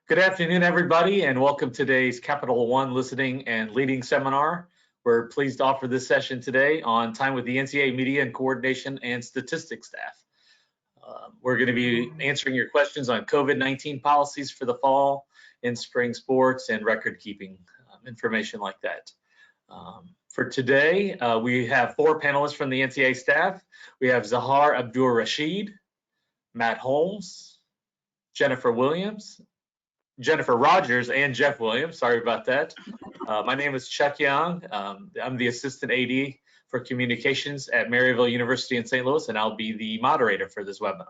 Good afternoon, everybody, and welcome to today's Capital One Listening and Leading Seminar. We're pleased to offer this session today on time with the NCAA Media and Coordination and Statistics staff. We're going to be answering your questions on COVID-19 policies for the fall and spring sports and record keeping information like that. For today, we have four panelists from the NCAA staff. We have Sahar Abdur-Rashid, Matt Holmes, Jennifer Rogers, and Jeff Williams. Sorry about that. My name is Chuck Young. I'm the Assistant AD for Communications at Maryville University in St. Louis, and I'll be the moderator for this webinar.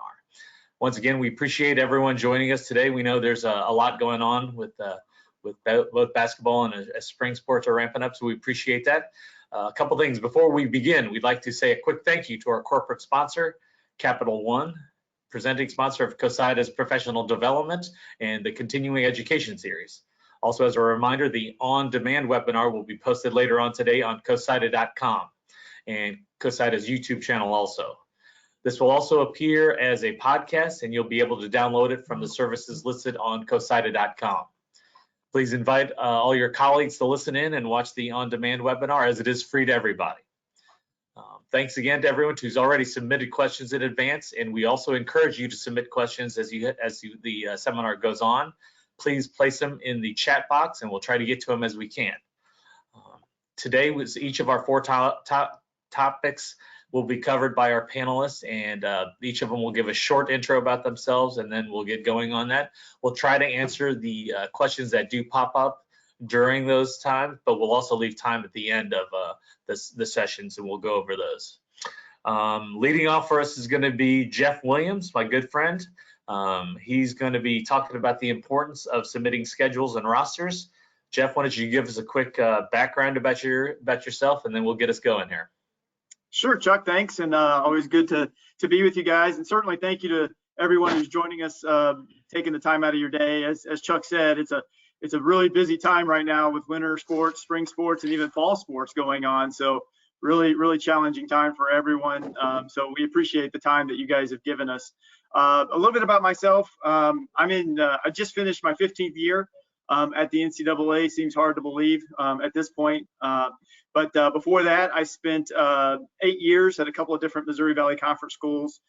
Once again, we appreciate everyone joining us today. We know there's a lot going on with both basketball and as spring sports are ramping up, so we appreciate that. A couple things before we begin. We'd like to say a quick thank you to our corporate sponsor, Capital One, presenting sponsor of COSIDA's Professional Development and the Continuing Education Series. Also, as a reminder, the on-demand webinar will be posted later on today on COSIDA.com and COSIDA's YouTube channel also. This will also appear as a podcast, and you'll be able to download it from the services listed on COSIDA.com. Please invite all your colleagues to listen in and watch the on-demand webinar, as it is free to everybody. Thanks again to everyone who's already submitted questions in advance, and we also encourage you to submit questions as the seminar goes on. Please place them in the chat box, and we'll try to get to them as we can. Today, each of our four topics will be covered by our panelists, and each of them will give a short intro about themselves, and then we'll get going on that. We'll try to answer the questions that do pop up during those times, but we'll also leave time at the end of the sessions, and we'll go over those. Leading off for us is going to be Jeff Williams, my good friend. He's going to be talking about the importance of submitting schedules and rosters. Jeff, why don't you give us a quick background about yourself, and then we'll get us going here. Sure, Chuck, thanks, and always good to be with you guys, and certainly thank you to everyone who's joining us, taking the time out of your day. As Chuck said, it's a really busy time right now with winter sports, spring sports, and even fall sports going on. So really challenging time for everyone. So we appreciate the time that you guys have given us. A little bit about myself. I just finished my 15th year at the NCAA. Seems hard to believe at this point. But before that, I spent 8 years at a couple of different Missouri Valley Conference schools,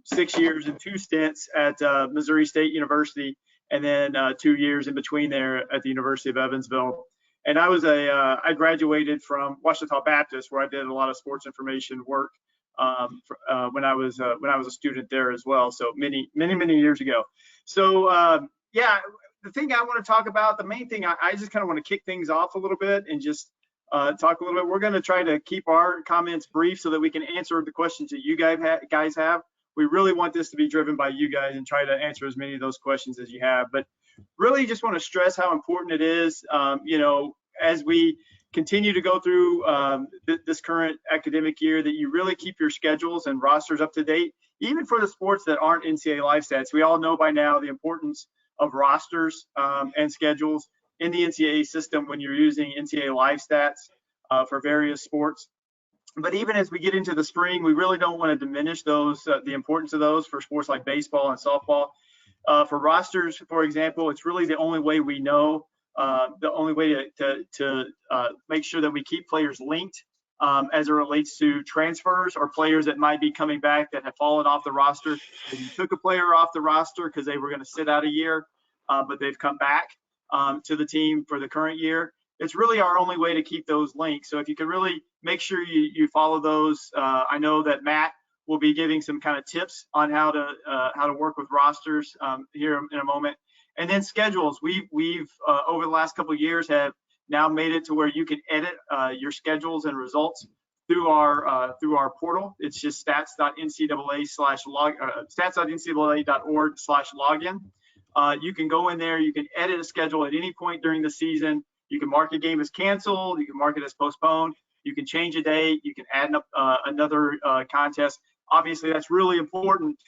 6 years and 2 stints at Missouri State University, and then 2 years in between there at the University of Evansville. And I graduated from Ouachita Baptist, where I did a lot of sports information work when I was a student there as well. So many years ago. So yeah, the thing I want to talk about, the main thing, I just kind of want to kick things off a little bit and just talk a little bit. We're going to try to keep our comments brief so that we can answer the questions that you guys have. We really want this to be driven by you guys and try to answer as many of those questions as you have. But really just want to stress how important it is, as we continue to go through this current academic year, that you really keep your schedules and rosters up to date, even for the sports that aren't NCAA LiveStats. We all know by now the importance of rosters and schedules in the NCAA system when you're using NCAA LiveStats for various sports. But even as we get into the spring, we really don't want to diminish those, the importance of those for sports like baseball and softball. For rosters, for example, it's really the only way we know, the only way to make sure that we keep players linked as it relates to transfers or players that might be coming back that have fallen off the roster. If you took a player off the roster because they were going to sit out a year, but they've come back to the team for the current year, it's really our only way to keep those links. So if you can really make sure you follow those, I know that Matt will be giving some kind of tips on how to work with rosters here in a moment. And then schedules. We've over the last couple of years have now made it to where you can edit your schedules and results through our portal. It's just stats.ncaa.org/login. You can go in there. You can edit a schedule at any point during the season. You can mark a game as canceled. You can mark it as postponed. You can change a date. You can add another contest. Obviously, that's really important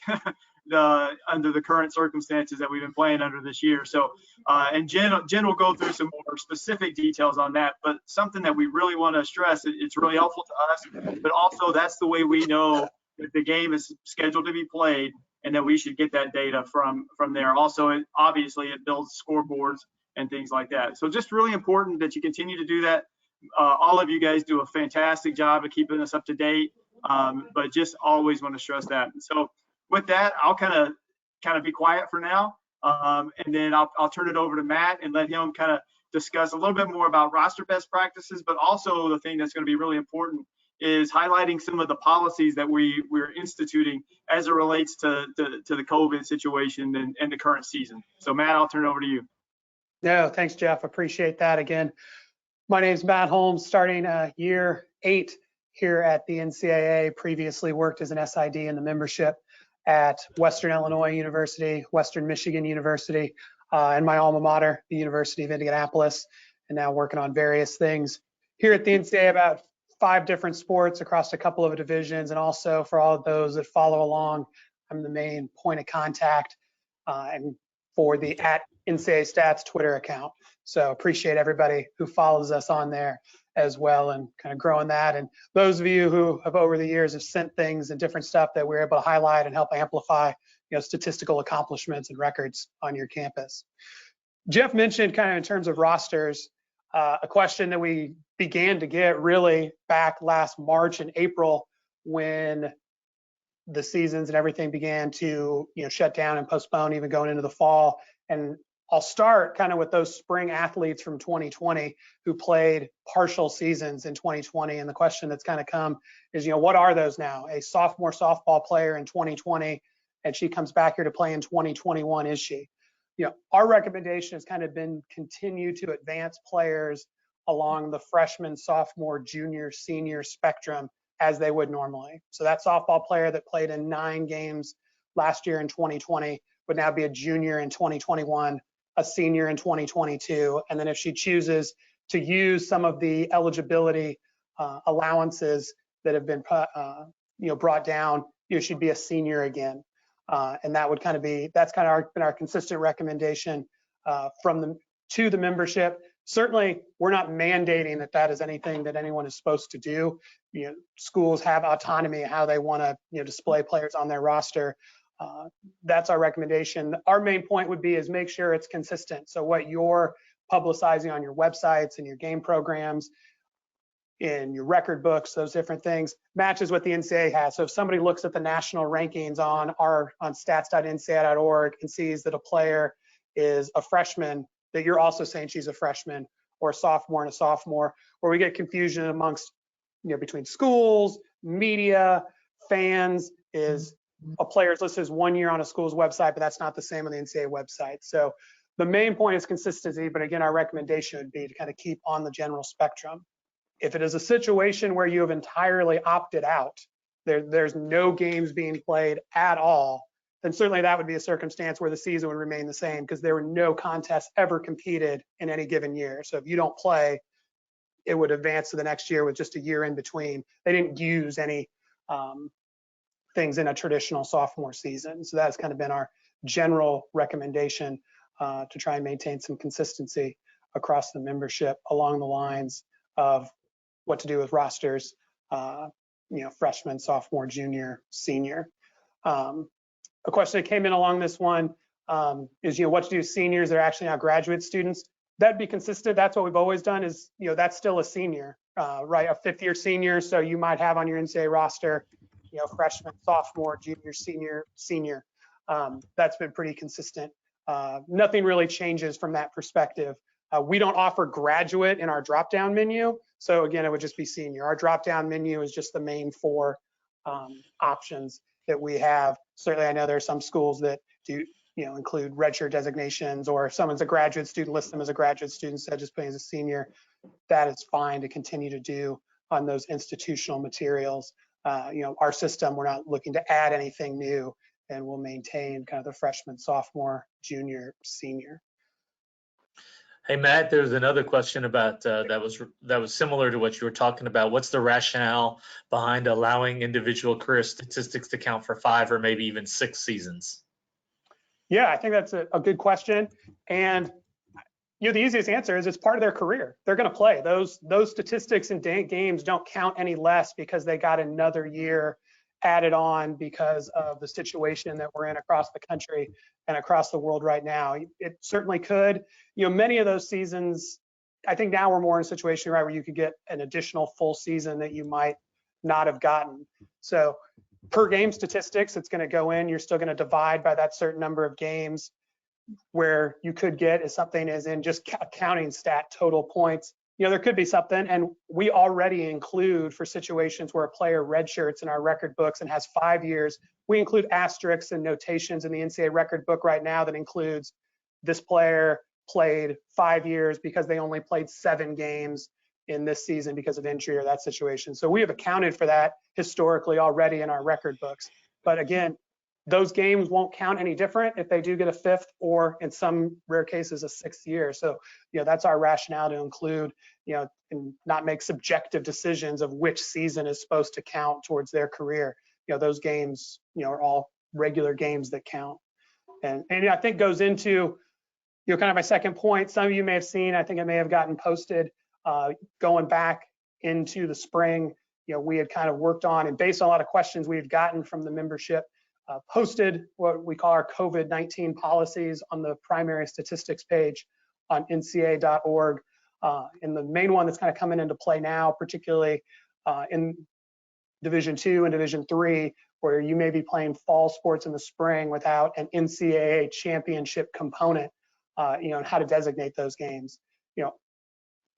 under the current circumstances that we've been playing under this year. So, and Jen will go through some more specific details on that. But something that we really want to stress, it's really helpful to us. But also, that's the way we know if the game is scheduled to be played. and then we should get that data from there. Also, obviously, it builds scoreboards and things like that. So just really important that you continue to do that. All of you guys do a fantastic job of keeping us up to date, but just always want to stress that. So with that, I'll kind of be quiet for now, and then I'll turn it over to Matt and let him kind of discuss a little bit more about roster best practices, but also the thing that's going to be really important is highlighting some of the policies that we're instituting as it relates to the COVID situation and the current season. So Matt, I'll turn it over to you. No, thanks, Jeff. Appreciate that. Again, my name is Matt Holmes, starting year 8 here at the NCAA. Previously worked as an SID in the membership at Western Illinois University, Western Michigan University, and my alma mater, the University of Indianapolis, and now working on various things here at the NCAA about 5 different sports across a couple of divisions. And also for all of those that follow along, I'm the main point of contact and for the @NCAA Stats Twitter account. So appreciate everybody who follows us on there as well and kind of growing that. And those of you who have over the years have sent things and different stuff that we're able to highlight and help amplify, statistical accomplishments and records on your campus. Jeff mentioned kind of in terms of rosters, a question that we began to get really back last March and April when the seasons and everything began to shut down and postpone, even going into the fall. And I'll start kind of with those spring athletes from 2020 who played partial seasons in 2020. And the question that's kind of come is, what are those now? A sophomore softball player in 2020, and she comes back here to play in 2021, is she? Our recommendation has kind of been continue to advance players along the freshman, sophomore, junior, senior spectrum as they would normally. So that softball player that played in 9 games last year in 2020 would now be a junior in 2021, a senior in 2022. And then if she chooses to use some of the eligibility allowances that have been brought down, she'd be a senior again. And that would kind of be, that's kind of been our consistent recommendation to the membership. Certainly, we're not mandating that is anything that anyone is supposed to do. Schools have autonomy how they want to display players on their roster. That's our recommendation. Our main point would be is make sure it's consistent. So what you're publicizing on your websites and your game programs, in your record books, those different things, matches what the NCAA has. So if somebody looks at the national rankings on stats.ncaa.org and sees that a player is a freshman, that you're also saying she's a freshman, or a sophomore and a sophomore, where we get confusion amongst, between schools, media, fans, is a player's listed as 1 year on a school's website, but that's not the same on the NCAA website. So the main point is consistency, but again, our recommendation would be to kind of keep on the general spectrum. If it is a situation where you have entirely opted out, there's no games being played at all, then certainly that would be a circumstance where the season would remain the same because there were no contests ever competed in any given year. So if you don't play, it would advance to the next year with just a year in between. They didn't use any things in a traditional sophomore season. So that's kind of been our general recommendation to try and maintain some consistency across the membership along the lines of what to do with rosters, freshman, sophomore, junior, senior. A question that came in along this one is, what to do with seniors that are actually now graduate students. That'd be consistent. That's what we've always done is, that's still a senior, right? A 5th-year senior. So you might have on your NCAA roster, freshman, sophomore, junior, senior. That's been pretty consistent. Nothing really changes from that perspective. We don't offer graduate in our drop-down menu. So again, it would just be senior. Our drop-down menu is just the main 4 options that we have. Certainly, I know there are some schools that do, include redshirt designations, or if someone's a graduate student, list them as a graduate student instead of just putting as a senior. That is fine to continue to do on those institutional materials. Our system, we're not looking to add anything new, and we'll maintain kind of the freshman, sophomore, junior, senior. Hey Matt, there's another question about that was similar to what you were talking about. What's the rationale behind allowing individual career statistics to count for 5 or maybe even 6 seasons? Yeah, I think that's a good question. And the easiest answer is it's part of their career. They're going to play. Those statistics and games don't count any less because they got another year added on because of the situation that we're in across the country and across the world right now. It certainly could. Many of those seasons, I think now we're more in a situation, right, where you could get an additional full season that you might not have gotten. So per game statistics, it's going to go in. You're still going to divide by that certain number of games. Where you could get is something as in just counting stat total points. There could be something, and we already include for situations where a player redshirts in our record books and has 5 years, we include asterisks and notations in the NCAA record book right now that includes this player played 5 years because they only played 7 games in this season because of injury or that situation. So we have accounted for that historically already in our record books. But again, those games won't count any different if they do get a 5th or in some rare cases a 6th year. So, that's our rationale to include, and not make subjective decisions of which season is supposed to count towards their career. Those games, are all regular games that count. And I think goes into, kind of my second point. Some of you may have seen, I think it may have gotten posted going back into the spring. We had kind of worked on, and based on a lot of questions we had gotten from the membership, posted what we call our COVID-19 policies on the primary statistics page on ncaa.org. And the main one that's kind of coming into play now, particularly in Division II and Division III, where you may be playing fall sports in the spring without an NCAA championship component, and how to designate those games.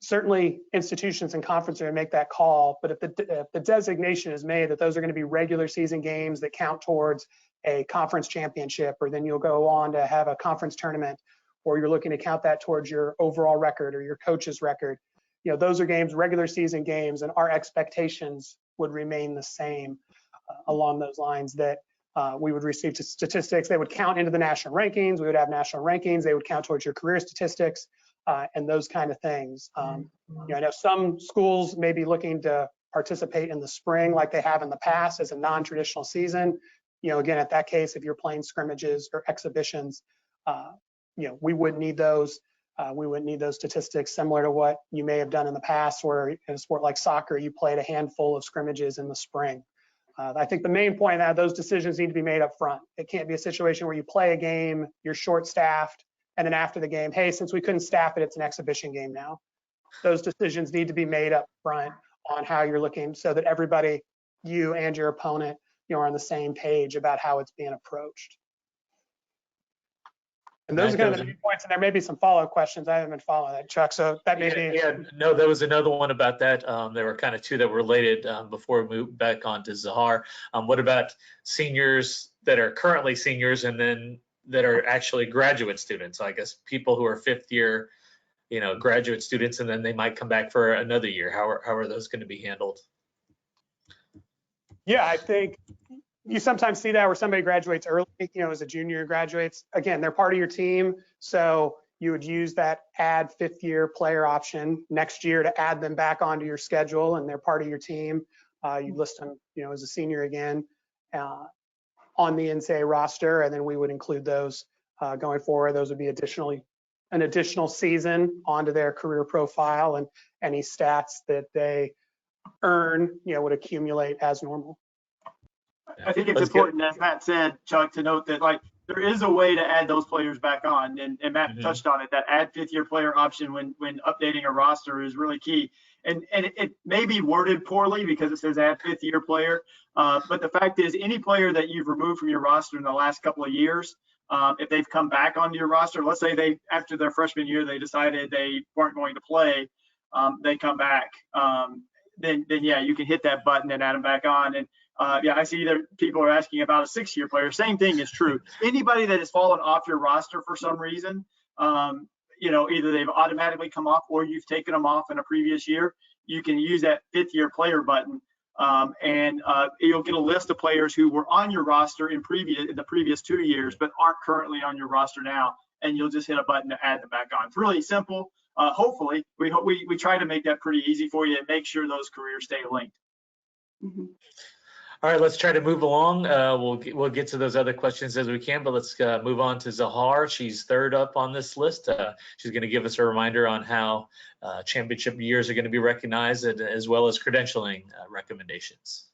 Certainly institutions and conferences are going to make that call, but if the designation is made that those are going to be regular season games that count towards a conference championship, or then you'll go on to have a conference tournament, or you're looking to count that towards your overall record or your coach's record, those are games, regular season games, and our expectations would remain the same along those lines, that we would receive statistics. They would count into the national rankings. We would have national rankings. They would count towards your career statistics. And those kind of things. I know some schools may be looking to participate in the spring like they have in the past as a non-traditional season. Again, at that case, if you're playing scrimmages or exhibitions, we wouldn't need those. We wouldn't need those statistics, similar to what you may have done in the past, where in a sport like soccer, you played a handful of scrimmages in the spring. I think the main point of that, those decisions need to be made up front. It can't be a situation where you play a game, you're short-staffed, and then after the game, hey, since we couldn't staff it, it's an exhibition game now. Those decisions need to be made up front on how you're looking, so that everybody, you and your opponent, are on the same page about how it's being approached. And those are kind of the main points, and there may be some follow-up questions. I haven't been following that, Chuck, so that may be. Yeah, no, there was another one about that. There were kind of two that were related before we move back on to Sahar. What about seniors that are currently seniors and then that are actually graduate students? So I guess people who are 5th year, graduate students, and then they might come back for another year. How are those going to be handled? Yeah, I think you sometimes see that where somebody graduates early, as a junior graduates. Again, they're part of your team, so you would use that add 5th year player option next year to add them back onto your schedule, and they're part of your team. You list them, as a senior again on the NCAA roster, and then we would include those going forward. Those would be an additional season onto their career profile, and any stats that they earn, would accumulate as normal. I think it's important, as Matt said, Chuck, to note that there is a way to add those players back on, and Matt touched on it. That add 5th year player option when updating a roster is really key. And it may be worded poorly because it says add 5th year player, but the fact is, any player that you've removed from your roster in the last couple of years, if they've come back onto your roster, let's say after their freshman year they decided they weren't going to play, they come back, then yeah, you can hit that button and add them back on. And yeah, I see that people are asking about a 6th year player. Same thing is true. Anybody that has fallen off your roster for some reason, either they've automatically come off or you've taken them off in a previous year, you can use that 5th year player button, and you'll get a list of players who were on your roster in the previous 2 years but aren't currently on your roster now, and you'll just hit a button to add them back on. It's really simple. Hopefully, we try to make that pretty easy for you and make sure those careers stay linked. Mm-hmm. All right, let's try to move along. We'll get to those other questions as we can, but let's move on to Sahar. She's 3rd up on this list. She's going to give us a reminder on how championship years are going to be recognized, as well as credentialing recommendations.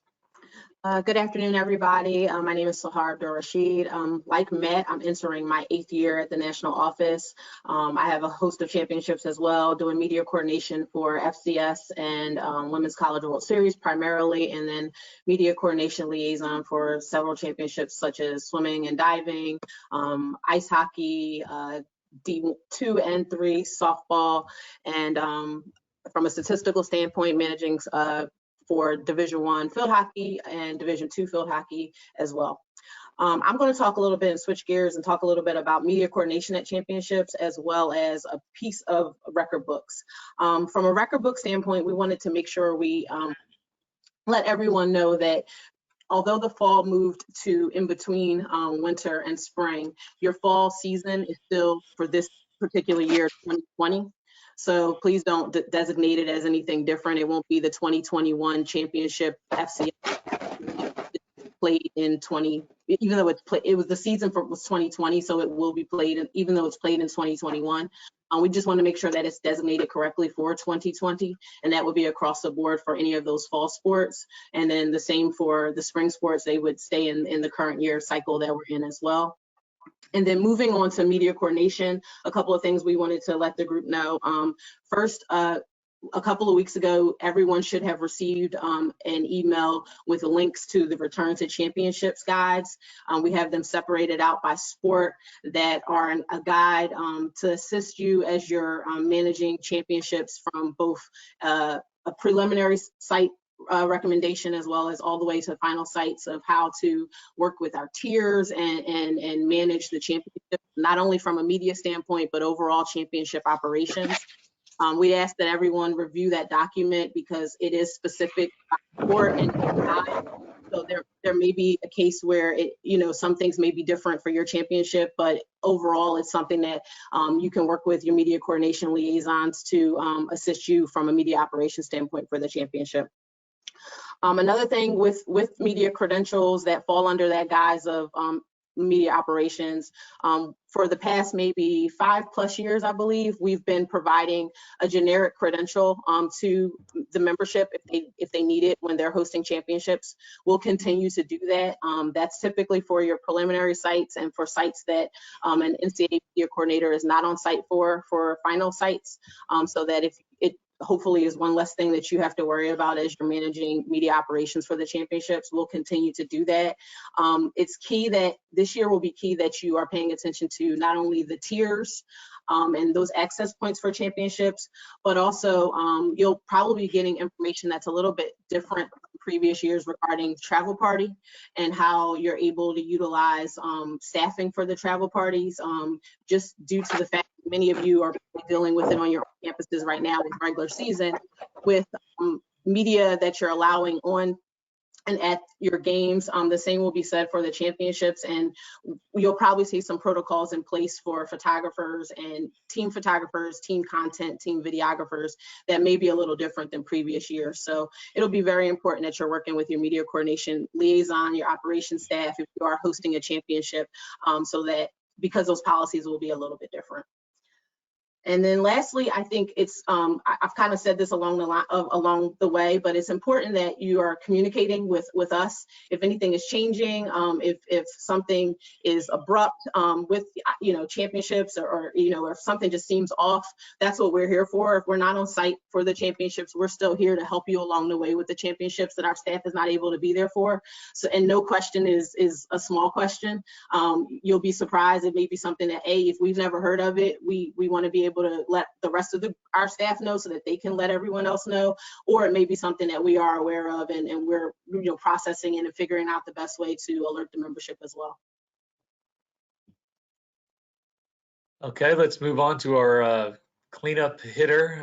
Good afternoon, everybody. My name is Sahar Abdur-Rashid. Like Matt, I'm entering my 8th year at the national office. I have a host of championships as well, doing media coordination for FCS and Women's College World Series primarily, and then media coordination liaison for several championships such as swimming and diving, ice hockey, D2 and 3, softball, and from a statistical standpoint, managing for Division I field hockey and Division II field hockey as well. I'm going to talk a little bit and switch gears and talk a little bit about media coordination at championships, as well as a piece of record books. From a record book standpoint, we wanted to make sure we let everyone know that although the fall moved to in between winter and spring, your fall season is still for this particular year, 2020. So please don't designate it as anything different. It won't be the 2021 championship FCS played in 20, even though it was the season was 2020, so it will be played, even though it's played in 2021. We just want to make sure that it's designated correctly for 2020, and that would be across the board for any of those fall sports. And then the same for the spring sports, they would stay in the current year cycle that we're in as well. And then moving on to media coordination, a couple of things we wanted to let the group know. First, a couple of weeks ago, everyone should have received an email with links to the Return to Championships guides. We have them separated out by sport that are a guide to assist you as you're managing championships from both a preliminary site recommendation as well as all the way to final sites of how to work with our tiers and manage the championship, not only from a media standpoint, but overall championship operations. We ask that everyone review that document because it is specific sport and so there may be a case where some things may be different for your championship, but overall it's something that you can work with your media coordination liaisons to assist you from a media operations standpoint for the championship. Another thing with media credentials that fall under that guise of media operations, for the past maybe 5+ years, I believe, we've been providing a generic credential to the membership if they need it when they're hosting championships. We'll continue to do that. That's typically for your preliminary sites and for sites that an NCAA media coordinator is not on site for final sites, so that if it hopefully is one less thing that you have to worry about as you're managing media operations for the championships. We'll continue to do that. It's key that this year will be key that you are paying attention to not only the tiers and those access points for championships, but also you'll probably be getting information that's a little bit different from previous years regarding travel party and how you're able to utilize staffing for the travel parties, just due to the fact that many of you are dealing with it on your campuses right now with regular season, with media that you're allowing on and at your games. The same will be said for the championships, and you'll probably see some protocols in place for photographers and team photographers, team content, team videographers that may be a little different than previous years. So it'll be very important that you're working with your media coordination liaison, your operations staff, if you are hosting a championship, so that because those policies will be a little bit different. And then lastly, I think it's, I've kind of said this along the way, but it's important that you are communicating with us. If anything is changing, if something is abrupt with, championships or if something just seems off, that's what we're here for. If we're not on site for the championships, we're still here to help you along the way with the championships that our staff is not able to be there for. So, and no question is a small question. You'll be surprised. It may be something that, if we've never heard of it, we want to be able to let the rest of our staff know so that they can let everyone else know, or it may be something that we are aware of and we're processing and figuring out the best way to alert the membership as well. Okay, let's move on to our cleanup hitter.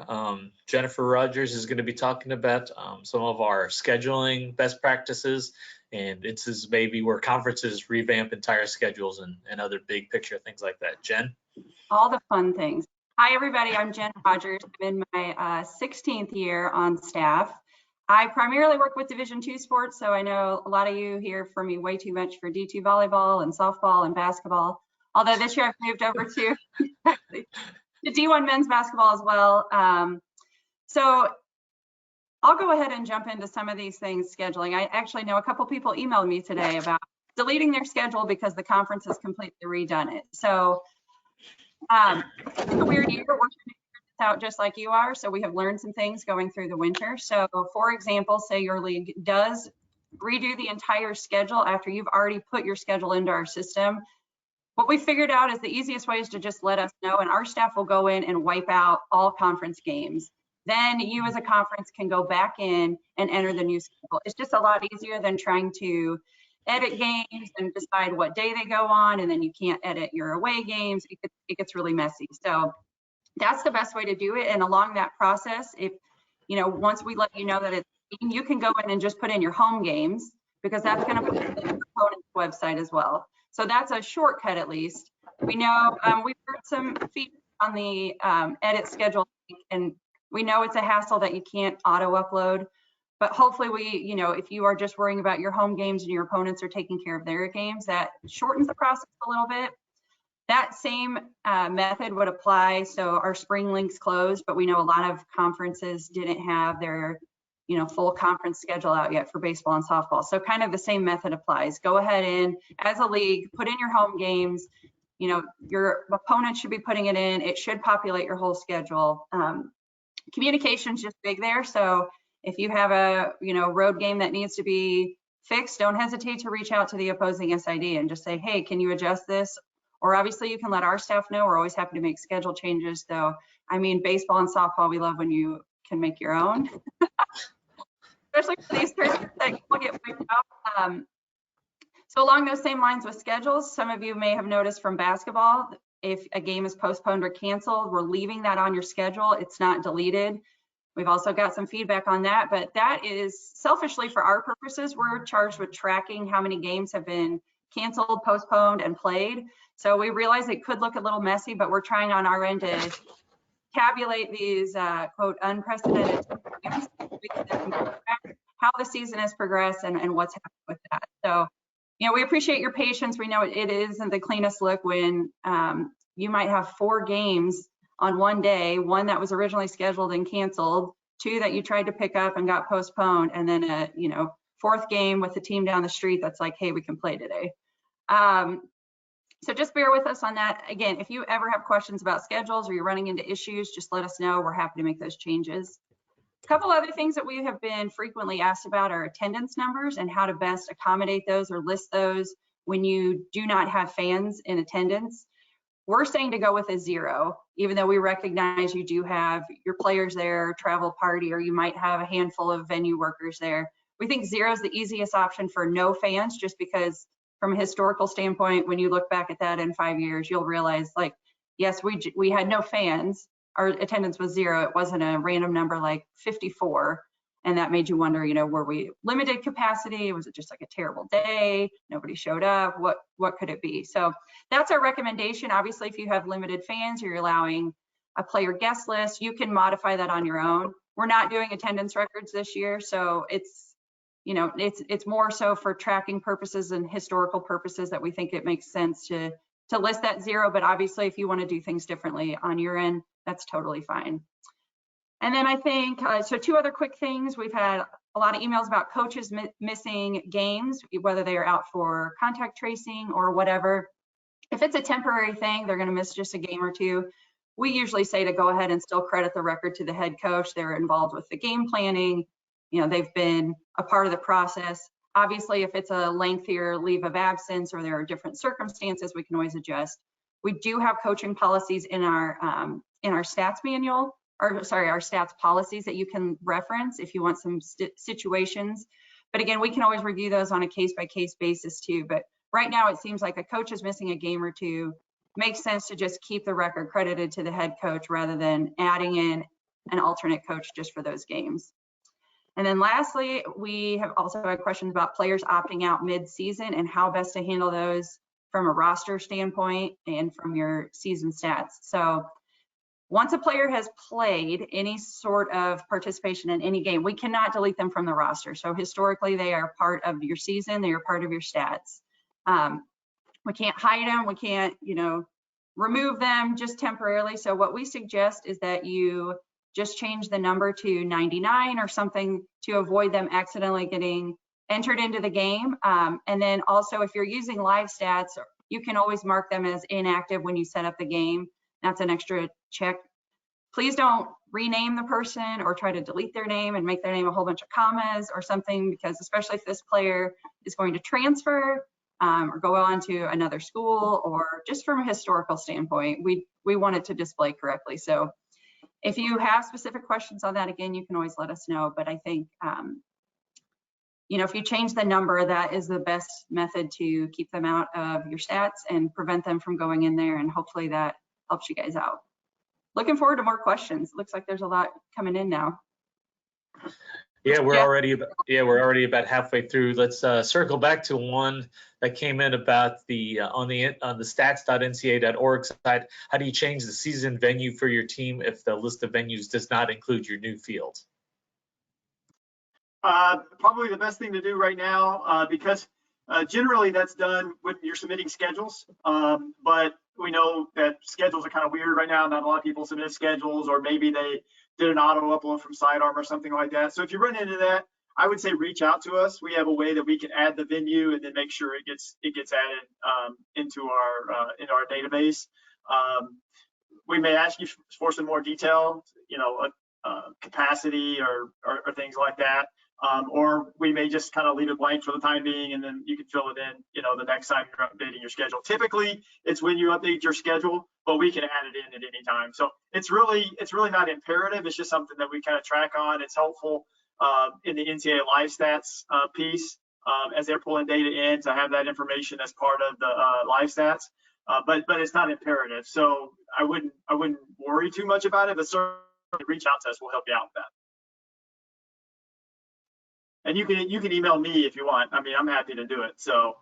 Jennifer Rogers is going to be talking about some of our scheduling best practices, and this is maybe where conferences revamp entire schedules and other big picture things like that. Jen? All the fun things. Hi, everybody. I'm Jen Rogers. I'm in my 16th year on staff. I primarily work with Division II sports, so I know a lot of you hear from me way too much for D2 volleyball and softball and basketball. Although this year I've moved over to D1 men's basketball as well. So I'll go ahead and jump into some of these things scheduling. I actually know a couple people emailed me today about deleting their schedule because the conference has completely redone it. So it's a weird year. We're trying to figure this out just like you are. So we have learned some things going through the winter. So for example, say your league does redo the entire schedule after you've already put your schedule into our system. What we figured out is the easiest way is to just let us know, and our staff will go in and wipe out all conference games. Then you as a conference can go back in and enter the new schedule. It's just a lot easier than trying to edit games and decide what day they go on, and then you can't edit your away games. It gets really messy. So that's the best way to do it. And along that process, if once we let you know that you can go in and just put in your home games, because that's going to put it in the opponent's website as well. So that's a shortcut at least. We know we've heard some feedback on the edit schedule, and we know it's a hassle that you can't auto upload, but hopefully if you are just worrying about your home games and your opponents are taking care of their games, that shortens the process a little bit. That same method would apply. So our spring links closed, but we know a lot of conferences didn't have their full conference schedule out yet for baseball and softball. So kind of the same method applies. Go ahead and as a league, put in your home games. Your opponent should be putting it in. It should populate your whole schedule. Communication's just big there. So if you have a road game that needs to be fixed, don't hesitate to reach out to the opposing SID and just say, hey, can you adjust this? Or obviously you can let our staff know. We're always happy to make schedule changes, though. I mean, baseball and softball, we love when you can make your own. Especially for these tournaments that will get wiped out. So along those same lines with schedules, some of you may have noticed from basketball, if a game is postponed or canceled, we're leaving that on your schedule. It's not deleted. We've also got some feedback on that, but that is selfishly for our purposes. We're charged with tracking how many games have been canceled, postponed, and played. So we realize it could look a little messy, but we're trying on our end to tabulate these quote unprecedented times, how the season has progressed and what's happened with that. So we appreciate your patience. We know it isn't the cleanest look when you might have 4 games on one day, one that was originally scheduled and canceled, 2 that you tried to pick up and got postponed, and then a 4th game with the team down the street that's like, hey, we can play today. So just bear with us on that. Again, if you ever have questions about schedules or you're running into issues, just let us know. We're happy to make those changes. A couple other things that we have been frequently asked about are attendance numbers and how to best accommodate those or list those when you do not have fans in attendance. We're saying to go with a 0, even though we recognize you do have your players there, travel party, or you might have a handful of venue workers there. We think 0 is the easiest option for no fans, just because from a historical standpoint, when you look back at that in 5 years, you'll realize, like, yes, we had no fans. Our attendance was 0. It wasn't a random number like 54. And that made you wonder, were we limited capacity? Was it just like a terrible day? Nobody showed up? What could it be? So that's our recommendation. Obviously, if you have limited fans, you're allowing a player guest list, you can modify that on your own. We're not doing attendance records this year, so it's more so for tracking purposes and historical purposes that we think it makes sense to list that 0. But obviously, if you want to do things differently on your end, that's totally fine. And then I think, so 2 other quick things. We've had a lot of emails about coaches missing games, whether they are out for contact tracing or whatever. If it's a temporary thing, they're going to miss just a game or 2. We usually say to go ahead and still credit the record to the head coach. They're involved with the game planning. They've been a part of the process. Obviously, if it's a lengthier leave of absence or there are different circumstances, we can always adjust. We do have coaching policies in our stats manual, or sorry, our stats policies that you can reference if you want some situations. But again, we can always review those on a case-by-case basis too. But right now, it seems like a coach is missing a game or 2. Makes sense to just keep the record credited to the head coach rather than adding in an alternate coach just for those games. And then lastly, we have also had questions about players opting out mid-season and how best to handle those from a roster standpoint and from your season stats. So once a player has played any sort of participation in any game, we cannot delete them from the roster. So historically, they are part of your season, they are part of your stats. We can't hide them, we can't, remove them just temporarily. So what we suggest is that you just change the number to 99 or something to avoid them accidentally getting entered into the game. And then also, if you're using LiveStats, you can always mark them as inactive when you set up the game. That's an extra check. Please don't rename the person or try to delete their name and make their name a whole bunch of commas or something, because especially if this player is going to transfer or go on to another school, or just from a historical standpoint, we want it to display correctly. So if you have specific questions on that, again, you can always let us know. But I think, you know, if you change the number, that is the best method to keep them out of your stats and prevent them from going in there. And hopefully that helps you guys out. Looking forward to more questions. Looks like there's a lot coming in now. Yeah, we're already about halfway through. Let's circle back to one that came in about the on the stats.ncaa.org site. How do you change the season venue for your team if the list of venues does not include your new field? Probably the best thing to do right now, because generally that's done when you're submitting schedules. But we know that schedules are kind of weird right now. Not a lot of people submit schedules, or maybe they did an auto upload from Sidearm or something like that. So if you run into that, I would say reach out to us. We have a way that we can add the venue and then make sure it gets added into our database. We may ask you for some more detail, you know, capacity or things like that. Or we may just kind of leave it blank for the time being, and then you can fill it in, you know, the next time you're updating your schedule. Typically, it's when you update your schedule, but we can add it in at any time. So it's really not imperative. It's just something that we kind of track on. It's helpful in the NCAA LiveStats piece as they're pulling data in to have that information as part of the LiveStats. But it's not imperative. So I wouldn't worry too much about it. But certainly reach out to us. We'll help you out with that. And you can email me if you want. I mean, I'm happy to do it. So,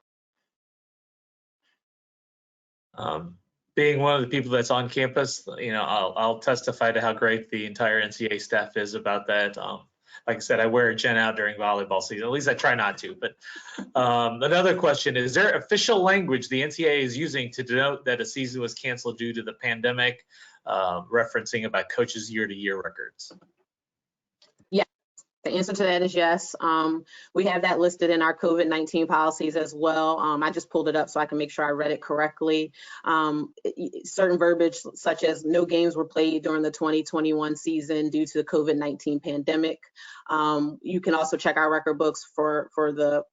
being one of the people that's on campus, you know, I'll testify to how great the entire NCAA staff is about that. Like I said, I wear a Gen out during volleyball season. At least I try not to. But another question is there official language the NCAA is using to denote that a season was canceled due to the pandemic, referencing about coaches' year-to-year records? The answer to that is yes. We have that listed in our COVID-19 policies as well. I just pulled it up so I can make sure I read it correctly. Certain verbiage such as no games were played during the 2021 season due to the COVID-19 pandemic. You can also check our record books for the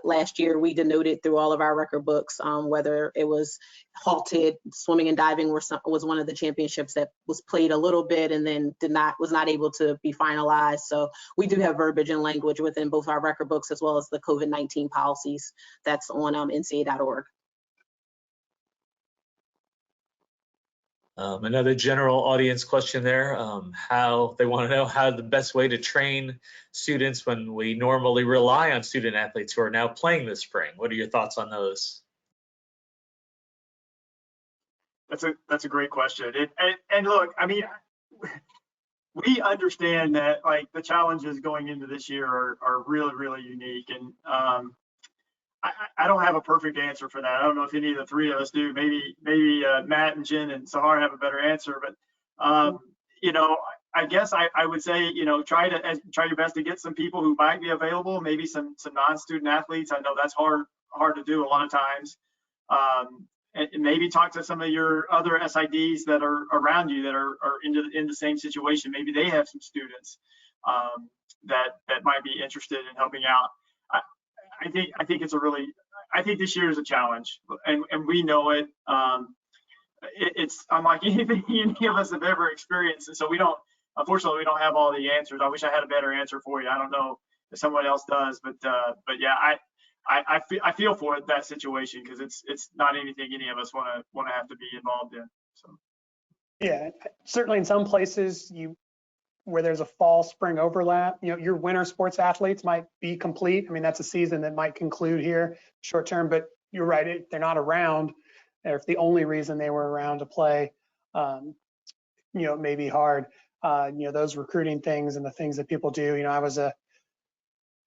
last year. We denoted through all of our record books whether it was halted. Swimming and diving was one of the championships that was played a little bit and then was not able to be finalized. So we do have verbiage and language within both our record books as well as the COVID-19 policies. That's on NCAA.org. Another general audience question there, how they want to know how the best way to train students when we normally rely on student athletes who are now playing this spring. What are your thoughts on those? That's a great question. And look, I mean, we understand that like the challenges going into this year are really, really unique. And I don't have a perfect answer for that. I don't know if any of the three of us do. Maybe Matt and Jen and Sahar have a better answer. But you know, I guess I would say, you know, try your best to get some people who might be available. Maybe some non-student athletes. I know that's hard to do a lot of times. And maybe talk to some of your other SIDs that are around you that are in the same situation. Maybe they have some students that might be interested in helping out. I think this year is a challenge, and we know it. It's unlike anything any of us have ever experienced, and so unfortunately we don't have all the answers. I wish I had a better answer for you. I don't know if someone else does, but yeah, I feel for that situation because it's not anything any of us want to have to be involved in. So yeah, certainly in some places where there's a fall spring overlap, you know, your winter sports athletes might be complete. I mean, that's a season that might conclude here short term, but you're right, they're not around. Or if the only reason they were around to play, you know, it may be hard. You know, those recruiting things and the things that people do. You know, I was an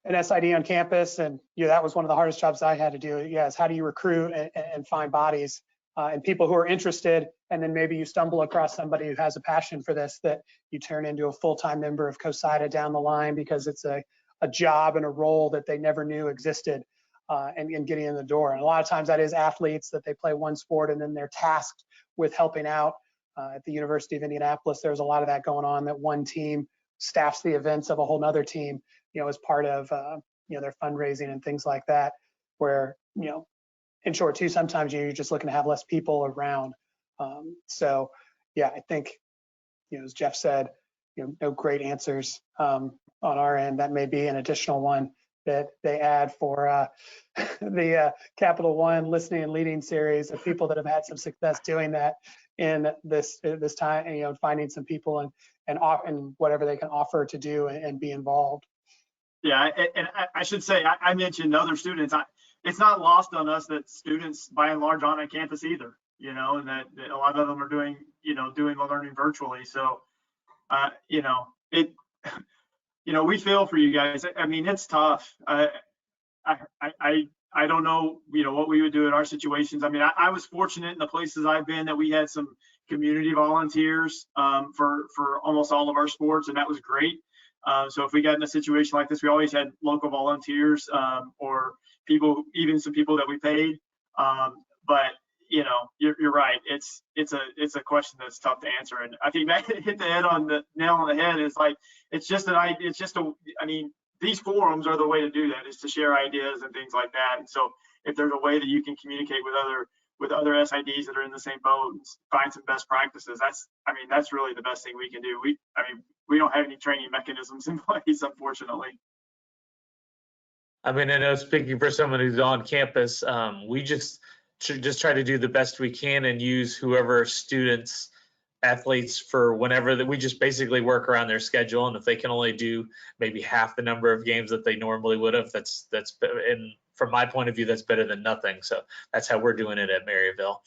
SID on campus, and you know, that was one of the hardest jobs I had to do. Yes, how do you recruit and find bodies? and people who are interested, and then maybe you stumble across somebody who has a passion for this that you turn into a full-time member of COSIDA down the line because it's a job and a role that they never knew existed, and getting in the door. And a lot of times that is athletes that they play one sport and then they're tasked with helping out. At the University of Indianapolis, there's a lot of that going on, that one team staffs the events of a whole nother team, as part of their fundraising and things like that, where, in short too, sometimes you're just looking to have less people around. So yeah, I think, as Jeff said, no great answers on our end. That may be an additional one that they add for the Capital One listening and leading series of people that have had some success doing that in this time, finding some people and whatever they can offer to do and be involved. Yeah, and I should say, I mentioned other students. It's not lost on us that students, by and large, aren't on campus either, and that a lot of them are doing the learning virtually. So, we feel for you guys. I mean, it's tough. I don't know, what we would do in our situations. I mean, I was fortunate in the places I've been that we had some community volunteers for almost all of our sports, and that was great. So if we got in a situation like this, we always had local volunteers or people, even some people that we paid. But you're right. It's a question that's tough to answer. And I think Matt hit the nail on the head. Is like, I mean, these forums are the way to do that, is to share ideas and things like that. And so if there's a way that you can communicate with other SIDs that are in the same boat and find some best practices, that's really the best thing we can do. We don't have any training mechanisms in place, unfortunately. I mean, I know, speaking for someone who's on campus, we just try to do the best we can and use whoever students, athletes, for whenever that we just basically work around their schedule. And if they can only do maybe half the number of games that they normally would have, that's and from my point of view, that's better than nothing. So that's how we're doing it at Maryville.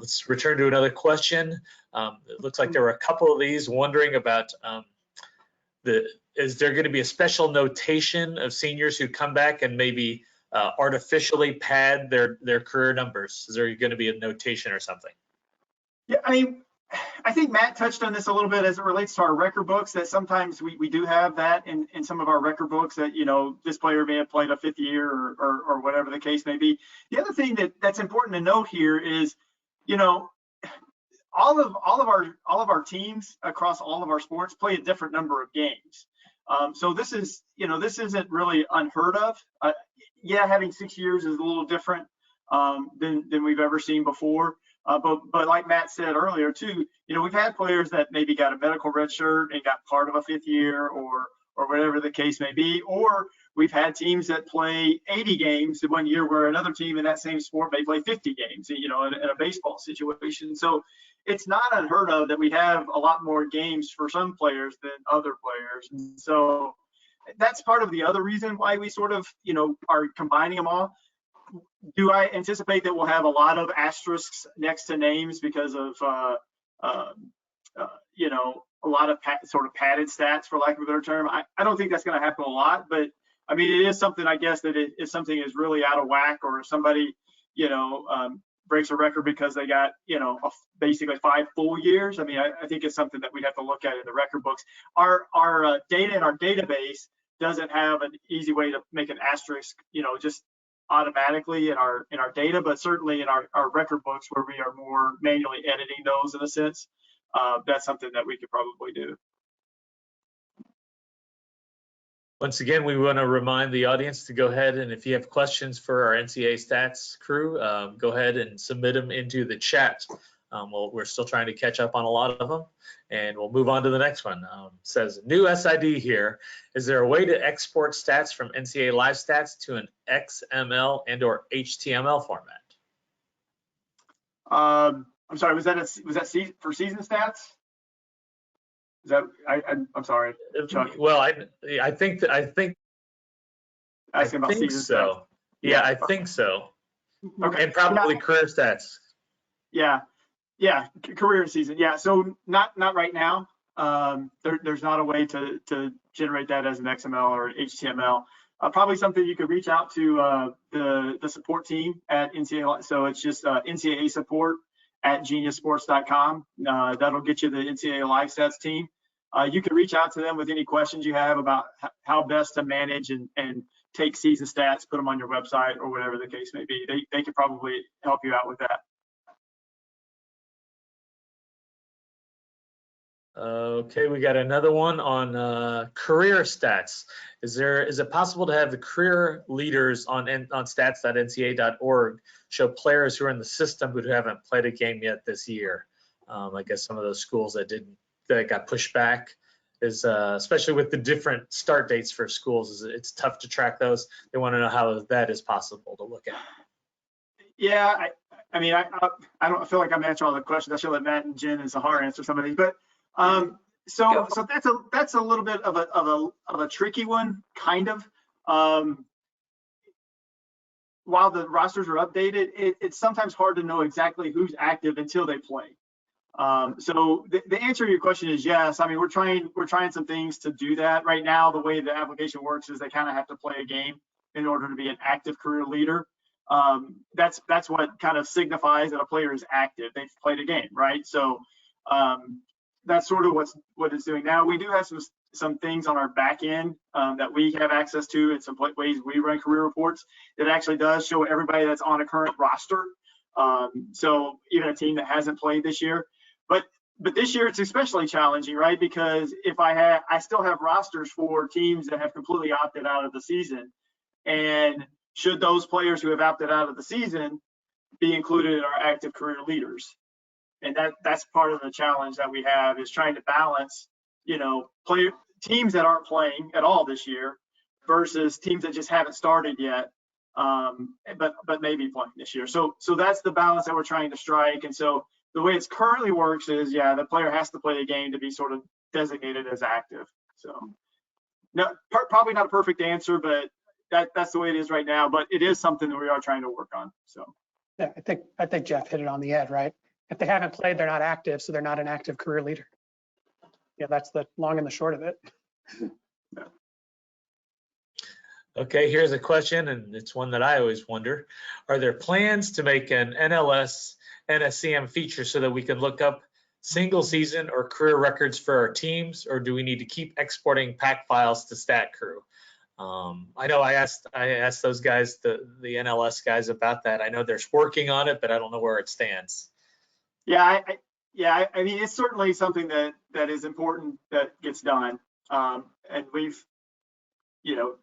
Let's return to another question. It looks like there were a couple of these wondering about is there going to be a special notation of seniors who come back and maybe artificially pad their career numbers? Is there going to be a notation or something? Yeah, I mean, I think Matt touched on this a little bit as it relates to our record books, that sometimes we do have that in some of our record books that, this player may have played a fifth year or whatever the case may be. The other thing that's important to note here is, all of our teams across all of our sports play a different number of games. So this isn't really unheard of. Yeah, having 6 years is a little different than we've ever seen before. But like Matt said earlier too, we've had players that maybe got a medical red shirt and got part of a fifth year or whatever the case may be, or we've had teams that play 80 games in 1 year where another team in that same sport may play 50 games, in a baseball situation. So it's not unheard of that we have a lot more games for some players than other players. And so that's part of the other reason why we sort of, are combining them all. Do I anticipate that we'll have a lot of asterisks next to names because of, a lot of sort of padded stats, for lack of a better term? I don't think that's going to happen a lot, but I mean, it is something, I guess, that if something is really out of whack, or if somebody, breaks a record because they got, basically 5 full years. I mean, I think it's something that we'd have to look at in the record books. Our data in our database doesn't have an easy way to make an asterisk, just automatically in our data, but certainly in our record books where we are more manually editing those in a sense, that's something that we could probably do. Once again, we want to remind the audience to go ahead, and if you have questions for our NCAA stats crew, go ahead and submit them into the chat. We're still trying to catch up on a lot of them, and we'll move on to the next one. Says, new SID here. Is there a way to export stats from NCAA LiveStats to an XML and or HTML format? I'm sorry, was that for season stats? Is that, I'm sorry, Chuck. Well, I think Asking about season so. stats. Yeah, I think so. Okay. And probably career stats. Yeah, career season. Yeah, so not right now. There's not a way to generate that as an XML or HTML. probably something you could reach out to the support team at NCAA. So it's just NCAA support at geniussports.com. That'll get you the NCAA LiveStats team. You can reach out to them with any questions you have about how best to manage and take season stats, put them on your website, or whatever the case may be. They could probably help you out with that. Okay, we got another one on career stats. Is it possible to have the career leaders on stats.ncaa.org show players who are in the system who haven't played a game yet this year? I guess some of those schools that got pushed back is especially with the different start dates for schools, it's tough to track those. They want to know how that is possible to look at. Yeah, I mean, I don't feel like I'm answering all the questions. I should let Matt and Jen and Sahar answer some of these, but so that's a little bit of a tricky one, kind of. While the rosters are updated, it's sometimes hard to know exactly who's active until they play. So the answer to your question is yes. I mean, we're trying some things to do that right now. The way the application works is they kind of have to play a game in order to be an active career leader. That's what kind of signifies that a player is active. They've played a game, right? So that's sort of what it's doing now. We do have some things on our back end that we have access to, and some ways we run career reports. It actually does show everybody that's on a current roster. So even a team that hasn't played this year, but this year it's especially challenging, right? Because if I still have rosters for teams that have completely opted out of the season, and should those players who have opted out of the season be included in our active career leaders? And that's part of the challenge that we have, is trying to balance, teams that aren't playing at all this year versus teams that just haven't started yet, but maybe playing this year. So that's the balance that we're trying to strike. And so the way it currently works is, the player has to play a game to be sort of designated as active. So no, probably not a perfect answer, but that's the way it is right now. But it is something that we are trying to work on. So yeah, I think Jeff hit it on the head, right? If they haven't played, they're not active, so they're not an active career leader. Yeah, that's the long and the short of it. Okay, here's a question, and it's one that I always wonder. Are there plans to make an NLSCM feature so that we can look up single season or career records for our teams, or do we need to keep exporting pack files to Stat Crew? I know I asked those guys, the NLS guys, about that. I know they're working on it, but I don't know where it stands. Yeah, I mean, it's certainly something that is important that gets done. And we've,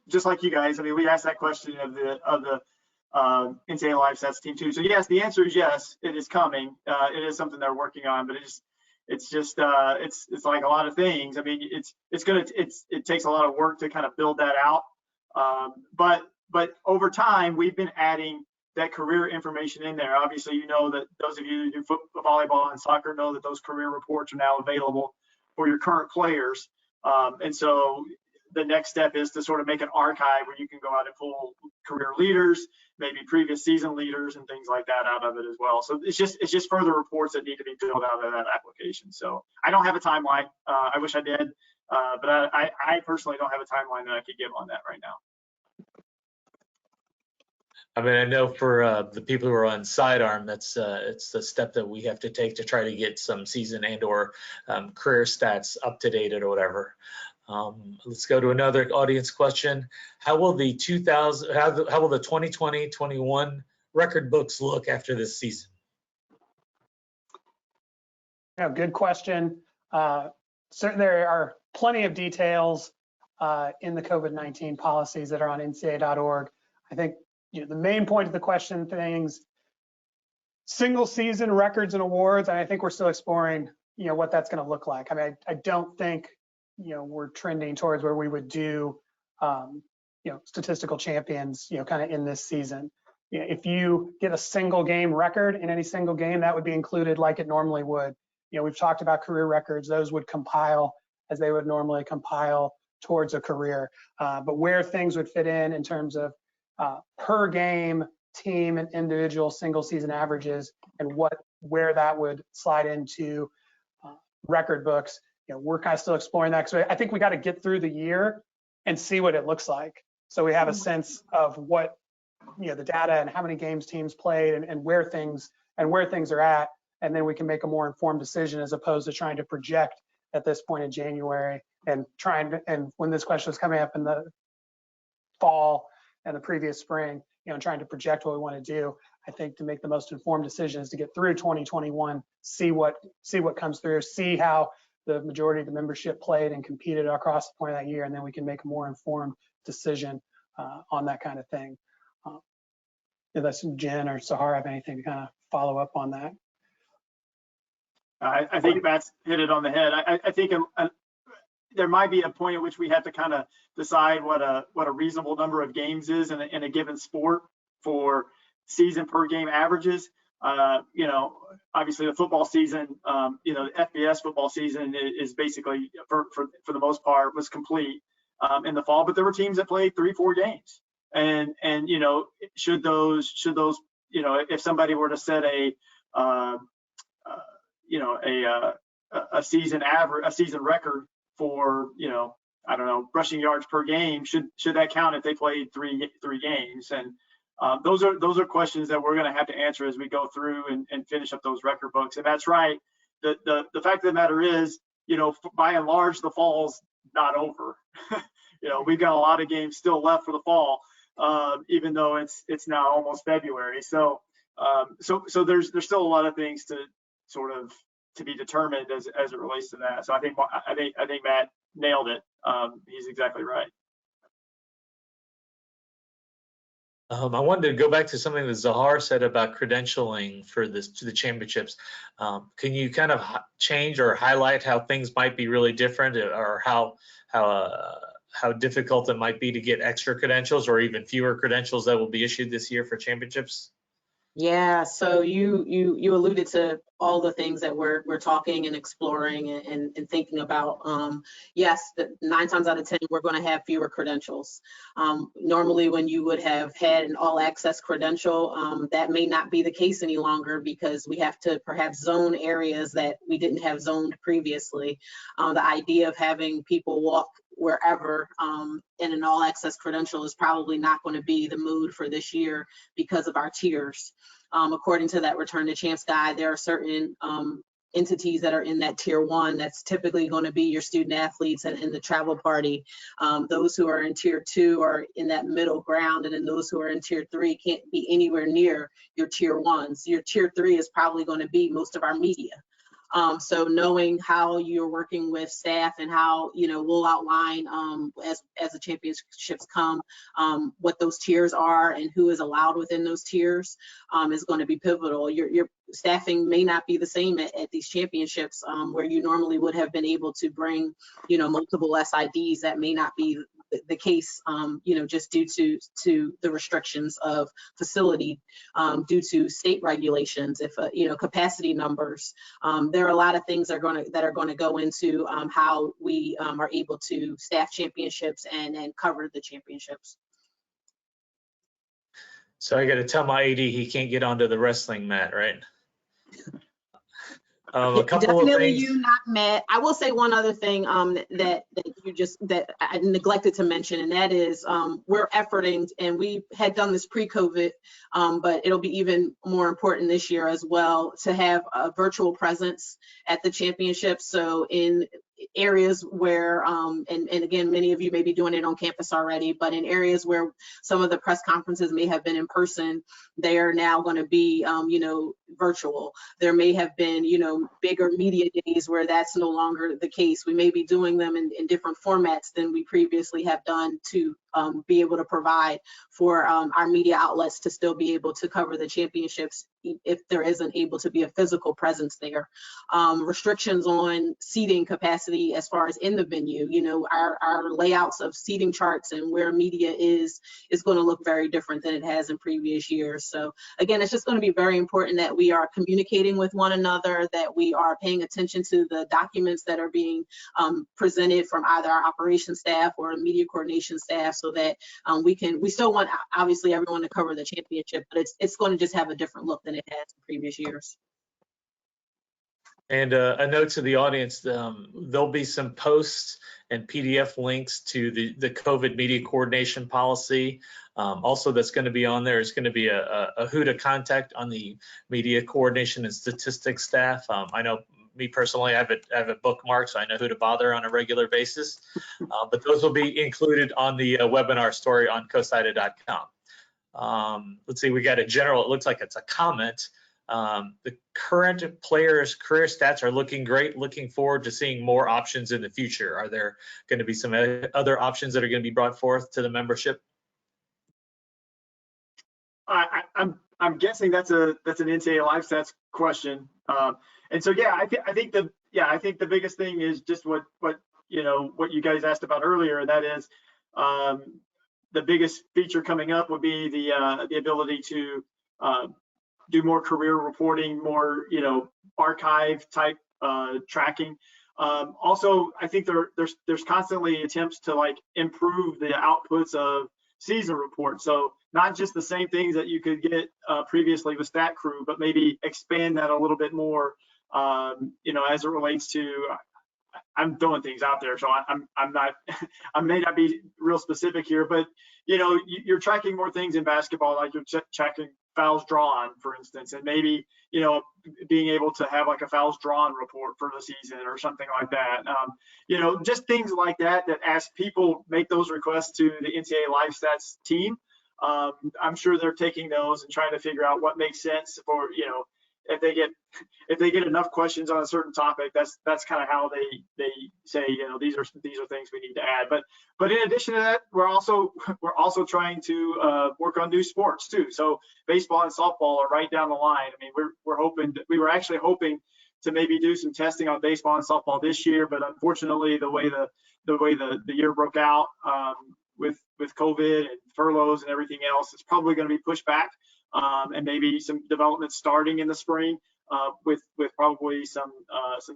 just like you guys, I mean, we asked that question of the NCAA LiveStats team too. So yes, the answer is yes, it is coming. It is something they're working on, but it's like a lot of things. I mean, it takes a lot of work to kind of build that out. But over time, we've been adding that career information in there. Obviously, that those of you who do football, volleyball, and soccer know that those career reports are now available for your current players. And so the next step is to sort of make an archive where you can go out and pull career leaders, maybe previous season leaders, and things like that out of it as well. So it's just further reports that need to be built out of that application. So I don't have a timeline. I wish I did, but I personally don't have a timeline that I could give on that right now. I mean, I know for the people who are on sidearm, it's the step that we have to take to try to get some season and/or career stats up to date or whatever. Let's go to another audience question. How will the 2020-21 record books look after this season? Yeah, good question. Certainly, there are plenty of details in the COVID-19 policies that are on ncaa.org. I think the main point of the question, single season records and awards, and I think we're still exploring, what that's going to look like. I mean, I don't think, we're trending towards where we would do, statistical champions, kind of in this season. If you get a single game record in any single game, that would be included like it normally would. We've talked about career records; those would compile as they would normally compile towards a career. But where things would fit in terms of per game, team, and individual single season averages, and where that would slide into record books, we're kind of still exploring that. So I think we got to get through the year and see what it looks like. So we have a sense of what, the data and how many games teams played and where things are at. And then we can make a more informed decision as opposed to trying to project at this point in January and when this question was coming up in the fall and the previous spring, trying to project what we want to do. I think to make the most informed decision is to get through 2021, see what comes through, see how the majority of the membership played and competed across the point of that year, and then we can make a more informed decision on that kind of thing. Unless Jen or Sahar have anything to kind of follow up on that. I think Matt's hit it on the head. I think there might be a point at which we have to kind of decide what a reasonable number of games is in a given sport for season per game averages. Obviously the football season, the FBS football season is basically for the most part was complete in the fall, but there were teams that played 3-4 games. And should those if somebody were to set a season record for I don't know, rushing yards per game, should that count if they played three games? And those are questions that we're going to have to answer as we go through and finish up those record books. And that's right. The fact of the matter is, by and large, the fall's not over. We've got a lot of games still left for the fall, even though it's now almost February. So there's still a lot of things to sort of to be determined as it relates to that. So I think Matt nailed it. He's exactly right. I wanted to go back to something that Sahar said about credentialing for the championships. Can you kind of change or highlight how things might be really different, or how difficult it might be to get extra credentials or even fewer credentials that will be issued this year for championships? Yeah, so you alluded to all the things that we're talking and exploring and thinking about. Yes, 9 times out of 10, we're going to have fewer credentials. Normally, when you would have had an all-access credential, that may not be the case any longer because we have to perhaps zone areas that we didn't have zoned previously. The idea of having people walk wherever in an all-access credential is probably not going to be the mood for this year because of our tiers. According to that Return to Champs guide, there are certain entities that are in that tier 1 that's typically going to be your student athletes and the travel party. Those who are in tier 2 are in that middle ground, and then those who are in tier 3 can't be anywhere near your tier 1s. Your tier 3 is probably going to be most of our media. So knowing how you're working with staff and how, we'll outline as the championships come, what those tiers are and who is allowed within those tiers is going to be pivotal. Your staffing may not be the same at these championships where you normally would have been able to bring, multiple SIDs. That may not be the case, just due to the restrictions of facility, due to state regulations, if capacity numbers. There are a lot of things that are going to go into how we are able to staff championships and cover the championships. So I got to tell my AD he can't get onto the wrestling mat, right? A couple of things. You, not Matt. I will say one other thing that I neglected to mention, and that is we're efforting, and we had done this pre-COVID, but it'll be even more important this year as well to have a virtual presence at the championships. So in areas where, and again, many of you may be doing it on campus already, but in areas where some of the press conferences may have been in person, they are now going to be, virtual. There may have been, bigger media days where that's no longer the case. We may be doing them in different formats than we previously have done to be able to provide for our media outlets to still be able to cover the championships if there isn't able to be a physical presence there. Restrictions on seating capacity as far as in the venue, our layouts of seating charts and where media is going to look very different than it has in previous years. So again, it's just going to be very important that we are communicating with one another, that we are paying attention to the documents that are being presented from either our operations staff or media coordination staff, so that we still want obviously everyone to cover the championship, but it's going to just have a different look than it has in previous years. And a note to the audience, there'll be some posts and PDF links to the COVID media coordination policy. Also, that's going to be on there is going to be a who to contact on the media coordination and statistics staff. I know me personally, I have it bookmarked, so I know who to bother on a regular basis. But those will be included on the webinar story on COSIDA.com. Let's see, we got a general, it looks like it's a comment. The current players' career stats are looking great. Looking forward to seeing more options in the future. Are there going to be some other options that are going to be brought forth to the membership? I'm guessing that's an NCAA LiveStats question. And so yeah, I think the biggest thing is just what you guys asked about earlier. And that is the biggest feature coming up would be the ability to do more career reporting, more archive type tracking. Also, I think there's constantly attempts to like improve the outputs of season reports. So not just the same things that you could get previously with Stat Crew, but maybe expand that a little bit more. As it relates to, I'm throwing things out there, so I'm not, I may not be real specific here, but you're tracking more things in basketball, like you're checking fouls drawn, for instance, and maybe being able to have like a fouls drawn report for the season or something like that. Just things like that as people make those requests to the NCAA LiveStats team, I'm sure they're taking those and trying to figure out what makes sense for if they get enough questions on a certain topic, that's kind of how they say these are things we need to add. But in addition to that, we're also trying to work on new sports too. So baseball and softball are right down the line. I mean, we were actually hoping to maybe do some testing on baseball and softball this year, but unfortunately the way the year broke out with COVID and furloughs and everything else, it's probably going to be pushed back. And maybe some development starting in the spring with probably some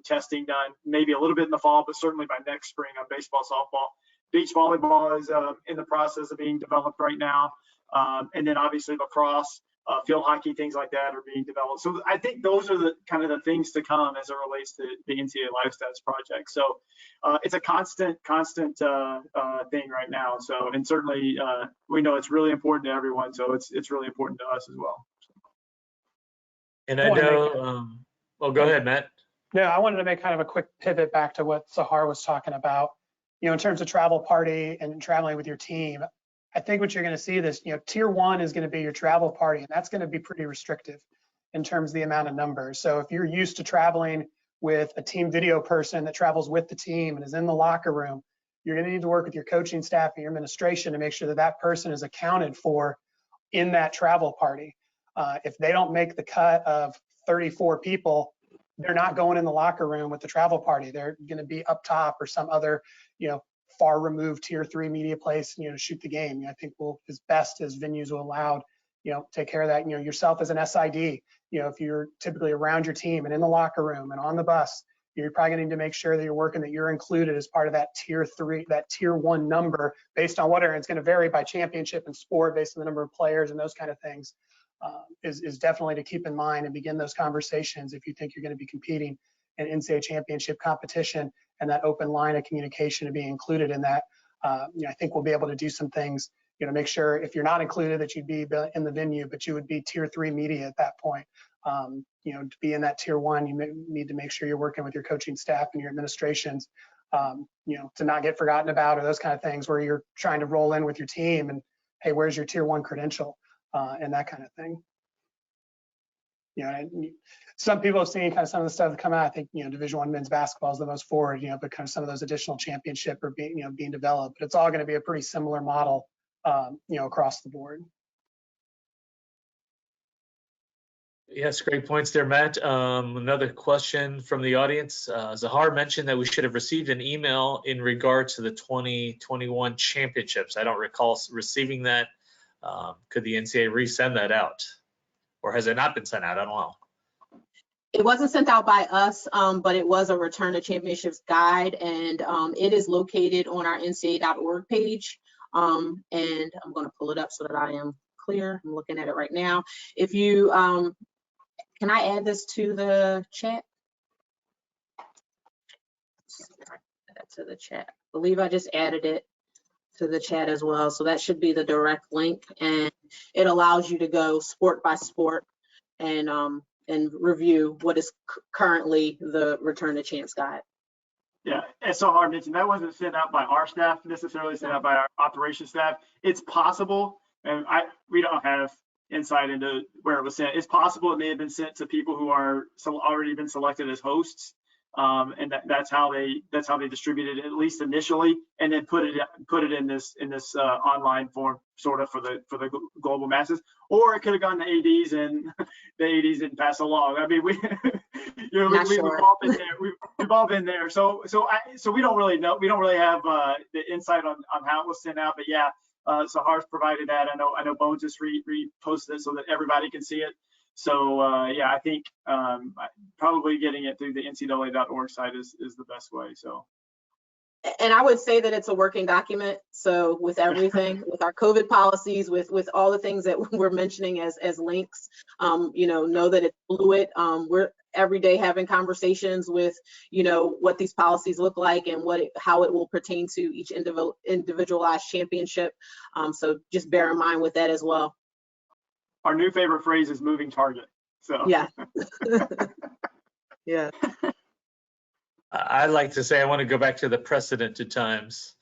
testing done, maybe a little bit in the fall, but certainly by next spring on baseball, softball. Beach volleyball is in the process of being developed right now. And then obviously lacrosse, field hockey, things like that are being developed. So I think those are the kind of the things to come as it relates to the NCAA LiveStats project. So it's a constant thing right now. So, and certainly we know it's really important to everyone. So it's really important to us as well. And I know, well, go ahead, Matt. Yeah, I wanted to make kind of a quick pivot back to what Sahar was talking about, in terms of travel party and traveling with your team. I think what you're going to see this, tier 1 is going to be your travel party, and that's going to be pretty restrictive in terms of the amount of numbers. So if you're used to traveling with a team video person that travels with the team and is in the locker room, you're going to need to work with your coaching staff and your administration to make sure that that person is accounted for in that travel party. If they don't make the cut of 34 people, they're not going in the locker room with the travel party. They're going to be up top or some other, far removed tier 3 media place, to shoot the game. I think we'll, as best as venues will allow, take care of that. Yourself as an SID, if you're typically around your team and in the locker room and on the bus, you're probably going to need to make sure that you're included as part of that tier 3, that tier 1 number based on whatever. It's going to vary by championship and sport based on the number of players and those kind of things. Is definitely to keep in mind and begin those conversations if you think you're going to be competing in NCAA championship competition, and that open line of communication to be included in that. I think we'll be able to do some things, make sure if you're not included that you'd be in the venue, but you would be tier 3 media at that point. To be in that tier 1, you need to make sure you're working with your coaching staff and your administrations, to not get forgotten about, or those kind of things where you're trying to roll in with your team and, hey, where's your tier 1 credential? And that kind of thing. Some people have seen kind of some of the stuff that come out. I think Division I men's basketball is the most forward, but kind of some of those additional championship are being developed. But it's all going to be a pretty similar model, across the board. Yes, great points there, Matt. Another question from the audience. Sahar mentioned that we should have received an email in regard to the 2021 championships. I don't recall receiving that. Could the NCAA resend that out, or has it not been sent out? I don't know. It wasn't sent out by us, but it was a return to championships guide, and it is located on our NCAA.org page. And I'm going to pull it up so that I am clear. I'm looking at it right now. If you, can I add this to the chat? Add to the chat. I believe I just added it to the chat as well. So that should be the direct link, and it allows you to go sport by sport and review what is currently the return to chance guide. Yeah, as Sahar mentioned, that wasn't sent out by our staff necessarily, sent out by our operations staff. It's possible, and we don't have insight into where it was sent. It's possible it may have been sent to people who are already been selected as hosts, and that's how they distributed it, at least initially, and then put it in this online form, sort of for the global masses. Or it could have gone to ADs, and the ADs didn't pass along. I mean, we've all been there. We've all been there. So we don't really know. We don't really have the insight on how it was sent out. But yeah, Sahar's provided that. I know Bones just reposted it so that everybody can see it. So yeah, I think probably getting it through the NCAA.org site is the best way. So. And I would say that it's a working document. So with everything, with our COVID policies, with all the things that we're mentioning as links, know that it's fluid. We're every day having conversations with, what these policies look like and how it will pertain to each individualized championship. So just bear in mind with that as well. Our new favorite phrase is moving target. So yeah. Yeah. I like to say I want to go back to the precedented times.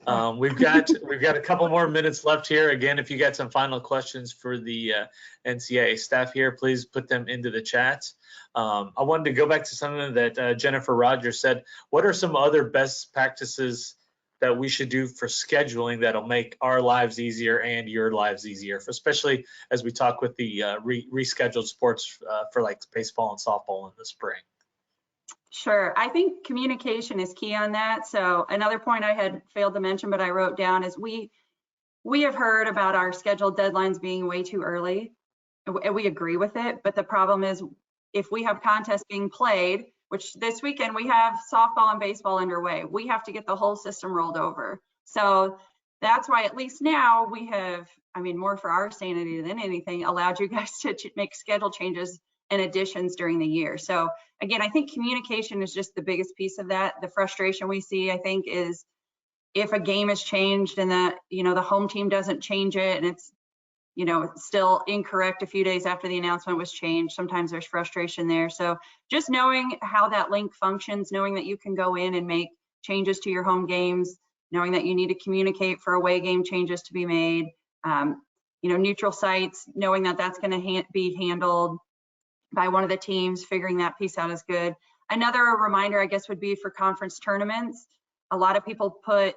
We've got a couple more minutes left here. Again, if you got some final questions for the NCAA staff here, please put them into the chat. I wanted to go back to something that Jennifer Rogers said. What are some other best practices that we should do for scheduling that'll make our lives easier and your lives easier, especially as we talk with the rescheduled sports for like baseball and softball in the spring? Sure. I think communication is key on that. So another point I had failed to mention, but I wrote down, is we have heard about our scheduled deadlines being way too early, and we agree with it. But the problem is, if we have contests being played, which this weekend we have softball and baseball underway, we have to get the whole system rolled over. So that's why at least now we have, more for our sanity than anything, allowed you guys to make schedule changes and additions during the year. So again, I think communication is just the biggest piece of that. The frustration we see, I think, is if a game is changed and that, the home team doesn't change it and it's, it's still incorrect a few days after the announcement was changed. Sometimes there's frustration there. So just knowing how that link functions, knowing that you can go in and make changes to your home games, knowing that you need to communicate for away game changes to be made, neutral sites, knowing that that's going to be handled by one of the teams, figuring that piece out is good. Another reminder, I guess, would be for conference tournaments. A lot of people put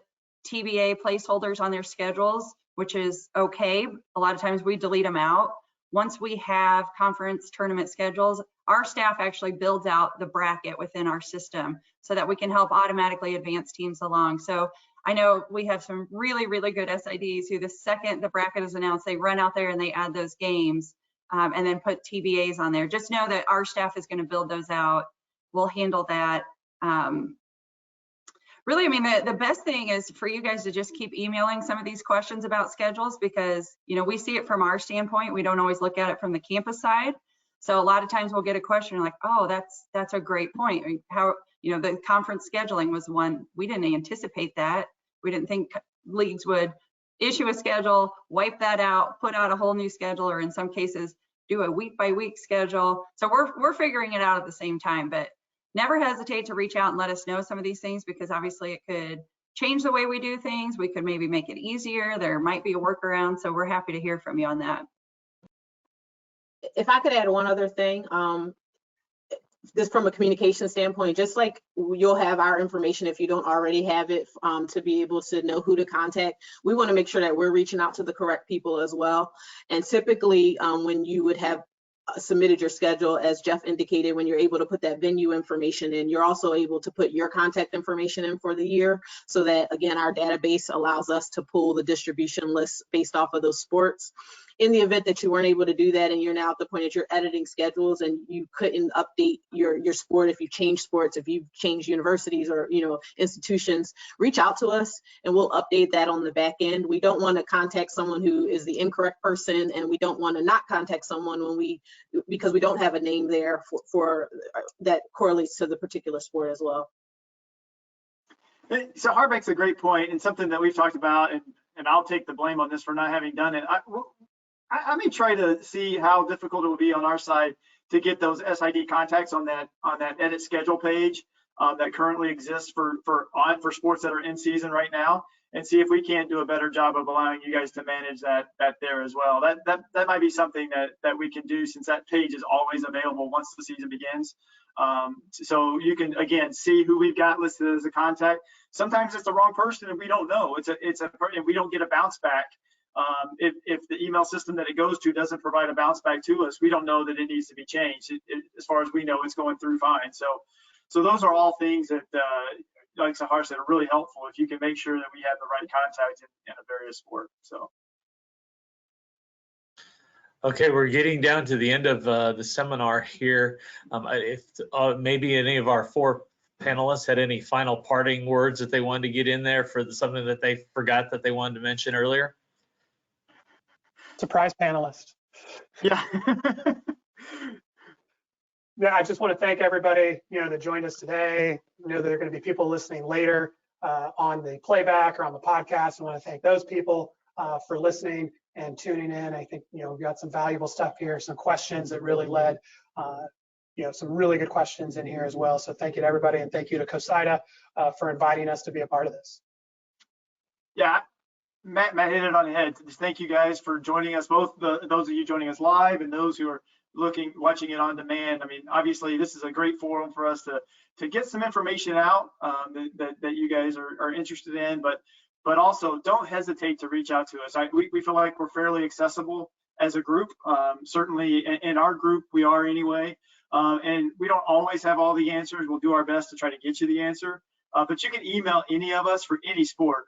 TBA placeholders on their schedules, which is okay. A lot of times we delete them out. Once we have conference tournament schedules, our staff actually builds out the bracket within our system so that we can help automatically advance teams along. So I know we have some really, really good SIDs who the second the bracket is announced, they run out there and they add those games. And then put TBAs on there. Just know that our staff is going to build those out. We'll handle that. Really, the best thing is for you guys to just keep emailing some of these questions about schedules, because, we see it from our standpoint. We don't always look at it from the campus side. So a lot of times we'll get a question like, oh, that's a great point. How, the conference scheduling was one, we didn't anticipate that. We didn't think leagues would issue a schedule, wipe that out, put out a whole new schedule, or in some cases do a week by week schedule. So we're figuring it out at the same time, but never hesitate to reach out and let us know some of these things, because obviously it could change the way we do things. We could maybe make it easier. There might be a workaround. So we're happy to hear from you on that. If I could add one other thing, just from a communication standpoint, just like you'll have our information if you don't already have it, to be able to know who to contact, we want to make sure that we're reaching out to the correct people as well. And typically when you would have submitted your schedule, as Jeff indicated, when you're able to put that venue information in, you're also able to put your contact information in for the year, so that, again, our database allows us to pull the distribution list based off of those sports. In the event that you weren't able to do that and you're now at the point that you're editing schedules and you couldn't update your sport, if you change sports, if you've changed universities or institutions, reach out to us and we'll update that on the back end. We don't want to contact someone who is the incorrect person, and we don't want to not contact someone because we don't have a name there for that correlates to the particular sport as well. Sahar makes a great point, and something that we've talked about, and I'll take the blame on this for not having done it. I may try to see how difficult it will be on our side to get those SID contacts on that edit schedule page that currently exists for sports that are in season right now, and see if we can't do a better job of allowing you guys to manage that there as well. That might be something that we can do, since that page is always available once the season begins. So you can, again, see who we've got listed as a contact. Sometimes it's the wrong person and we don't know. And we don't get a bounce back. If the email system that it goes to doesn't provide a bounce back to us, we don't know that it needs to be changed. As far as we know, it's going through fine. So those are all things that, like Sahar said, are really helpful if you can make sure that we have the right contact in a various sport. So. Okay, we're getting down to the end of the seminar here. If maybe any of our 4 panelists had any final parting words that they wanted to get in there for something that they forgot that they wanted to mention earlier. Surprise panelist. Yeah. Yeah, I just want to thank everybody, that joined us today. There are going to be people listening later on the playback or on the podcast. I want to thank those people for listening and tuning in. I think, we've got some valuable stuff here, some questions that really led, some really good questions in here as well. So thank you to everybody, and thank you to COSIDA for inviting us to be a part of this. Yeah, Matt hit it on the head. Just thank you guys for joining us, both those of you joining us live and those who are watching it on demand. I mean, obviously this is a great forum for us to get some information out that you guys are interested in, but also don't hesitate to reach out to us. We feel like we're fairly accessible as a group. Certainly in our group we are anyway, and we don't always have all the answers. We'll do our best to try to get you the answer, but you can email any of us for any sport.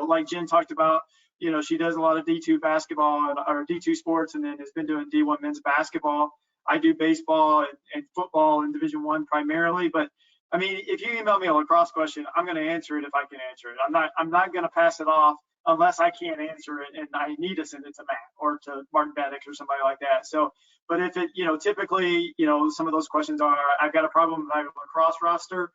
Like Jen talked about, she does a lot of D2 basketball or D2 sports, and then has been doing D1 men's basketball. I do baseball and football in Division I primarily, but I mean, if you email me a lacrosse question, I'm going to answer it if I can answer it. I'm not going to pass it off unless I can't answer it and I need to send it to Matt or to Mark Baddock or somebody like that. So, but if it, typically, some of those questions are, I've got a problem with my lacrosse roster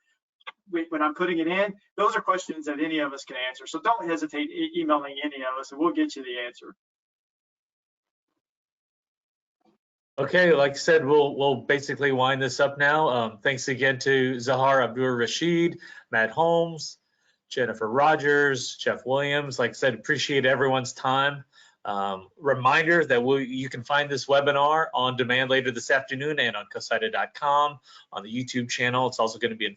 when I'm putting it in. Those are questions that any of us can answer. So don't hesitate emailing any of us, and we'll get you the answer. Okay, like I said, we'll basically wind this up now. Thanks again to Sahar, Abdur-Rashid, Matt Holmes, Jennifer Rogers, Jeff Williams. Like I said, appreciate everyone's time. Reminder that you can find this webinar on demand later this afternoon and on COSIDA.com, on the YouTube channel. It's also going to be in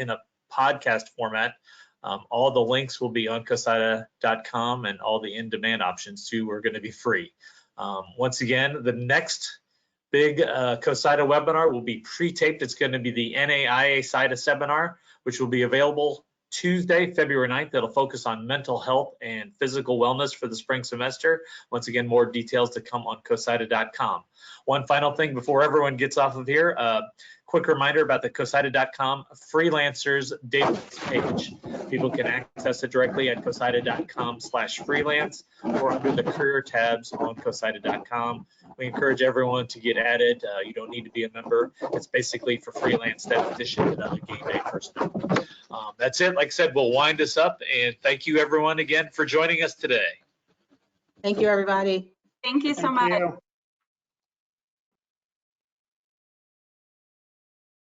a podcast format. All the links will be on COSIDA.com, and all the in-demand options too are going to be free. Once again, the next big COSIDA webinar will be pre-taped. It's going to be the NAIA SIDA seminar, which will be available Tuesday, February 9th. That'll focus on mental health and physical wellness for the spring semester. Once again, more details to come on COSIDA.com. One final thing before everyone gets off of here, quick reminder about the COSIDA.com freelancers database page. People can access it directly at COSIDA.com/freelance or under the career tabs on COSIDA.com. We encourage everyone to get added. You don't need to be a member. It's basically for freelance statistician and other game day personnel. That's it. Like I said, we'll wind this up, and thank you everyone again for joining us today. Thank you, everybody. Thank you so much.